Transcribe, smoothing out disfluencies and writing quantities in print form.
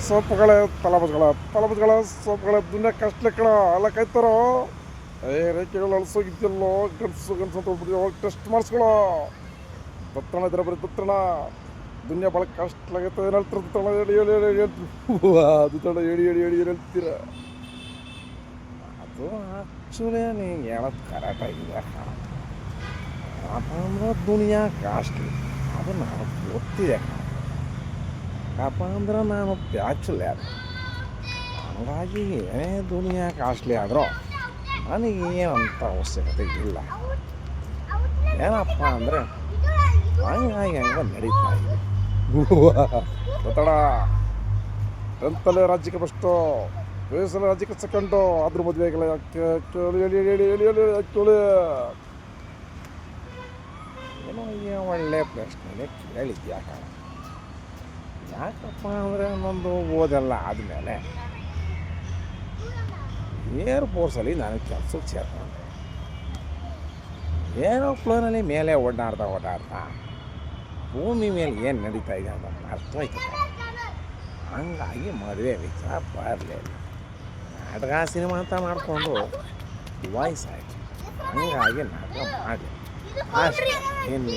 ಸೊಪ್ಪುಗಳೇ ತಲಬಸ್ಗಳ ಸೊಪ್ಪುಗಳ ದುನಿಯಾ ಕಷ್ಟಲೆ ಕಣ ಎಲ್ಲ ಕಾಯ್ತಾರೋ ರೇಖೆಗಳು ಅಳಸೋಗಿದ್ದೆಲ್ಲೋ ಗಂಡಸು ತೊಗೊಬಿಟ್ಟು ಟೆಸ್ಟ್ ಮಾಡಿಸ್ಕೊಳ್ಳೋ ದತ್ತಣ ಇದ್ರೆ ಬರೀ ದತ್ತಣ ದುನಿಯಾ ಭಾಳ ಕಷ್ಟಲಾಗೈತೆ ಏನು ಹೇಳ್ತಾರೆ ದತ್ತಣ ಹೇಳಿ ಹೇಳಿ ಹೇಳಿ ದತ್ತಣ ಹೇಳಿ ಹೇಳಿ ಹೇಳಿ ಏನು ಹೇಳ್ತೀರ ಅದು ಆ್ಯಕ್ಚುಲಿ ನೀವು ಹೇಳೋದು ಕರೆಕ್ಟಾಗಿದೆ ಯಾಕಂದ್ರೆ ದುನಿಯಾ ಕಾಸ್ಟ್ಲಿ ಅದು ನನಗೆ ಗೊತ್ತಿದೆ ಯಾಕಪ್ಪ ಅಂದ್ರೆ ನಾನು ಬ್ಯಾಚುಲರ್ ಹಂಗಾಗಿ ಏನೇ ದುನಿಯಾ ಕಾಸ್ಟ್ಲಿ ಆದರೂ ನನಗೇನಂತ ಅವಶ್ಯಕತೆ ಇಲ್ಲ ಏನಪ್ಪ ಅಂದರೆ ಹಂಗಾಗಿ ಹಂಗೆ ನಡೀತಾ ಇದೆ ಗೊತ್ತಡ ಎಂತಲೇ ರಾಜ್ಯಕ್ಕೆ ಫಸ್ಟು ವಯಸ್ಸಲ್ಲಿ ರಾಜ್ಯಕ್ಕೆ ಸೆಕೆಂಡು ಅದ್ರ ಮದುವೆಗೆಲ್ಲ ಯಾಕೆ ಕೇಳಿ ಹೇಳಿ ಹೇಳಿ ಹೇಳಿ ಹೇಳಿ ಕೇಳಿ ಏನೋ ಒಳ್ಳೆ ಪ್ರಶ್ನೆ ಕೇಳಿದ್ಯಾ ಯಾಕಪ್ಪ ಅಂದರೆ ನನ್ನದು ಓದೆಲ್ಲ ಆದಮೇಲೆ ಏರ್ಫೋರ್ಸಲ್ಲಿ ನಾನು ಕೆಲಸಕ್ಕೆ ಸೇರ್ಕೊಂಡೆ ಏರೋಪ್ಲೇನಲ್ಲಿ ಮೇಲೆ ಓಡಾಡ್ತಾ ಭೂಮಿ ಮೇಲೆ ಏನು ನಡೀತಾ ಇದೆ ಅಂತ ಅರ್ಥವಾಯ್ತು ಹಂಗಾಗಿ ಮದುವೆ ವಿಚಾರ ಬರಲಿಲ್ಲ ನಾಟಕ ಸಿನಿಮಾ ಅಂತ ಮಾಡಿಕೊಂಡು ವಯಸ್ಸಾಯಿತು ಹಂಗಾಗಿ ನಾಟಕ ಮಾಡಿ ಅಷ್ಟೇ ಏನು